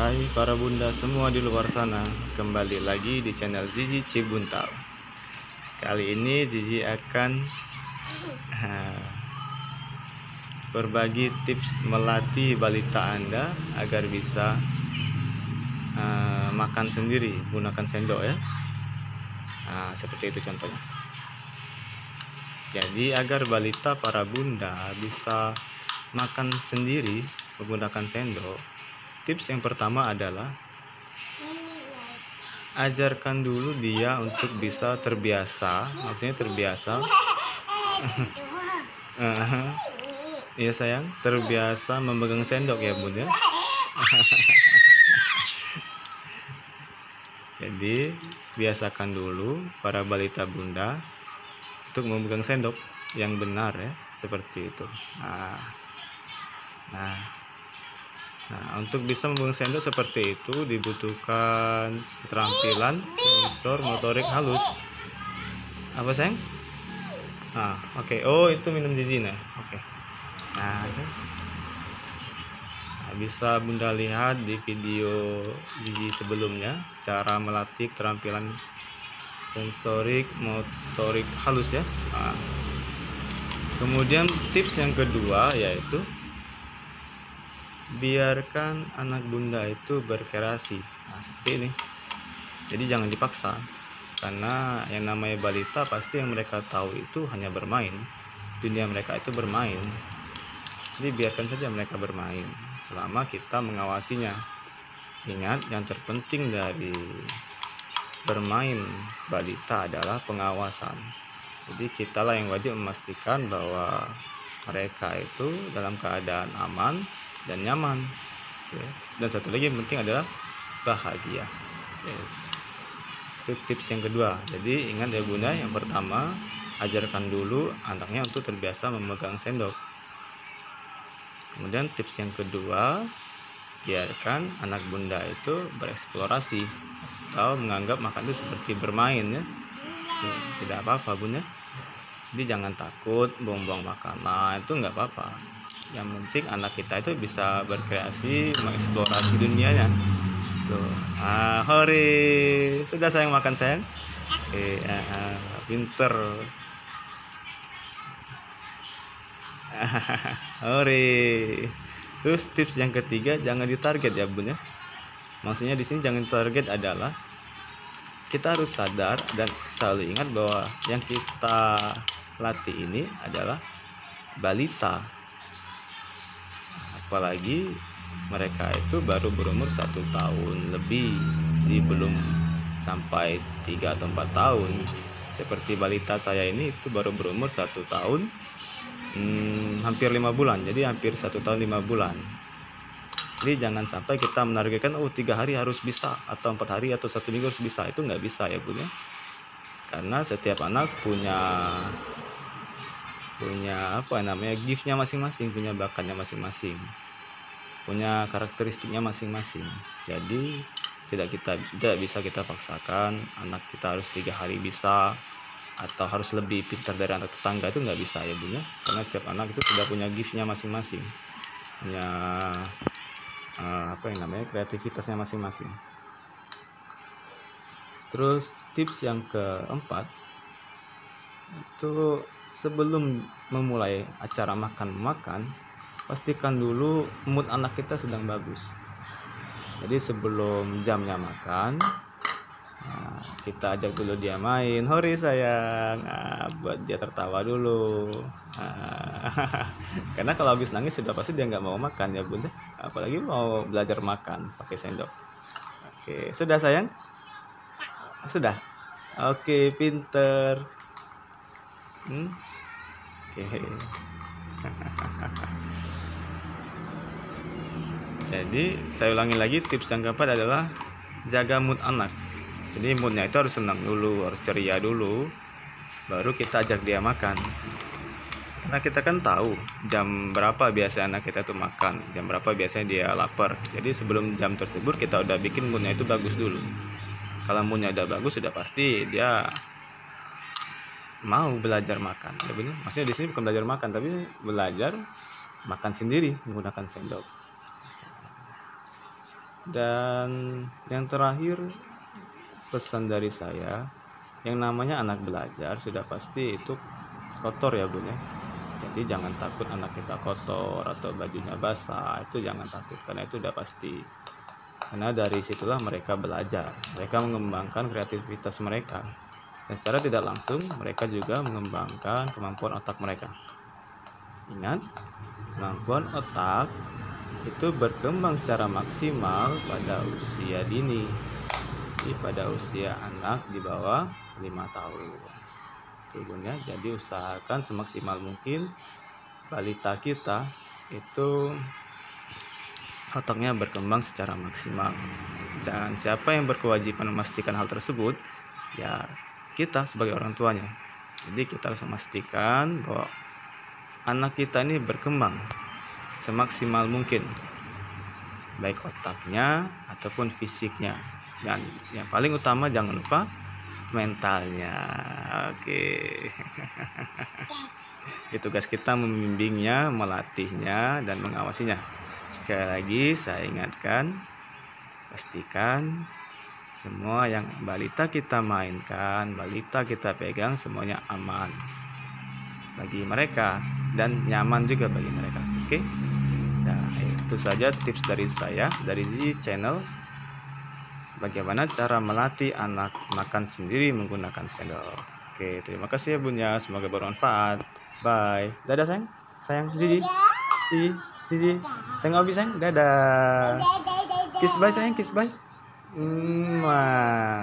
Hai para bunda semua di luar sana, kembali lagi di channel Zizi Cibuntal. Kali ini Zizi akan berbagi tips melatih balita Anda agar bisa makan sendiri menggunakan sendok ya. Seperti itu contohnya. Jadi agar balita para bunda bisa makan sendiri menggunakan sendok, tips yang pertama adalah ajarkan dulu dia untuk bisa terbiasa, maksudnya terbiasa iya sayang, terbiasa memegang sendok ya bunda. Jadi biasakan dulu para balita bunda untuk memegang sendok yang benar ya, seperti itu. Nah, untuk bisa memegang sendok seperti itu dibutuhkan keterampilan sensor motorik halus. Apa sayang? Oke. Oh, itu minum Zizi nah. Oke. Nah, bisa bunda lihat di video Zizi sebelumnya cara melatih keterampilan sensorik motorik halus ya. Kemudian tips yang kedua yaitu biarkan anak bunda itu berkreasi. Seperti ini. Jadi jangan dipaksa, karena yang namanya balita pasti yang mereka tahu itu hanya bermain. Dunia mereka itu bermain. Jadi biarkan saja mereka bermain selama kita mengawasinya. Ingat, yang terpenting dari bermain balita adalah pengawasan. Jadi kitalah yang wajib memastikan bahwa mereka itu dalam keadaan aman dan nyaman. Dan satu lagi yang penting adalah bahagia. Itu tips yang kedua. Jadi ingat ya bunda, yang pertama ajarkan dulu anaknya untuk terbiasa memegang sendok. Kemudian tips yang kedua, biarkan anak bunda itu bereksplorasi atau menganggap makan itu seperti bermain ya. Tidak apa-apa bunda. Jadi jangan takut buang-buang makanan, itu nggak apa-apa. Yang penting anak kita itu bisa berkreasi, mengeksplorasi dunianya. Tuh, hore, sudah sayang makan sayang? Pinter. Hore. Terus tips yang ketiga, jangan ditarget ya bun ya. Maksudnya di sini jangan ditarget adalah kita harus sadar dan selalu ingat bahwa yang kita latih ini adalah balita. Apalagi mereka itu baru berumur 1 tahun lebih, jadi belum sampai 3 atau 4 tahun. Seperti balita saya ini itu baru berumur 1 tahun hampir 5 bulan, jadi hampir 1 tahun 5 bulan. Jadi jangan sampai kita menargetkan 3 hari harus bisa, atau 4 hari atau 1 minggu harus bisa. Itu nggak bisa ya bun ya, karena setiap anak punya giftnya masing-masing, punya bakatnya masing-masing, punya karakteristiknya masing-masing. Jadi tidak bisa kita paksakan anak kita harus 3 hari bisa atau harus lebih pintar dari anak tetangga. Itu nggak bisa ya bun ya, karena setiap anak itu sudah punya giftnya masing-masing, punya kreativitasnya masing-masing. Terus tips yang keempat itu, sebelum memulai acara makan, pastikan dulu mood anak kita sedang bagus. Jadi sebelum jamnya makan, kita ajak dulu dia main, hore sayang, buat dia tertawa dulu. Karena kalau habis nangis sudah pasti dia nggak mau makan ya bunda, apalagi mau belajar makan pakai sendok. Oke, sudah sayang? Sudah? Oke, pinter. Oke. Jadi saya ulangi lagi, tips yang keempat adalah jaga mood anak. Jadi moodnya itu harus senang dulu, harus ceria dulu, baru kita ajak dia makan. Karena kita kan tahu jam berapa biasa anak kita tuh makan, jam berapa biasanya dia lapar. Jadi sebelum jam tersebut kita udah bikin moodnya itu bagus dulu. Kalau moodnya udah bagus, sudah pasti dia mau belajar makan. Ya benar. Maksudnya di sini bukan belajar makan, tapi belajar makan sendiri menggunakan sendok. Dan yang terakhir, pesan dari saya, yang namanya anak belajar sudah pasti itu kotor ya Bun ya. Jadi jangan takut anak kita kotor atau bajunya basah, itu jangan takut karena itu udah pasti. Karena dari situlah mereka belajar, mereka mengembangkan kreativitas mereka. Dan secara tidak langsung mereka juga mengembangkan kemampuan otak mereka. Ingat, kemampuan otak itu berkembang secara maksimal pada usia dini. Jadi pada usia anak di bawah 5 tahun. Turunnya, jadi usahakan semaksimal mungkin balita kita itu otaknya berkembang secara maksimal. Dan siapa yang berkewajiban memastikan hal tersebut? Ya kita sebagai orang tuanya. Jadi kita harus memastikan bahwa anak kita ini berkembang semaksimal mungkin, baik otaknya ataupun fisiknya. Dan yang paling utama jangan lupa mentalnya. Oke. Itu tugas kita membimbingnya, melatihnya, dan mengawasinya. Sekali lagi saya ingatkan, pastikan semua yang balita kita mainkan, balita kita pegang semuanya aman bagi mereka dan nyaman juga bagi mereka. Oke. Nah, itu saja tips dari saya dari channel bagaimana cara melatih anak makan sendiri menggunakan sendok. Oke, terima kasih ya Bun ya, semoga bermanfaat. Bye. Dadah sayang. Sayang Cici. Cici. Tengok Abi sayang. Dadah. Kiss bye sayang, kiss bye. Mwah.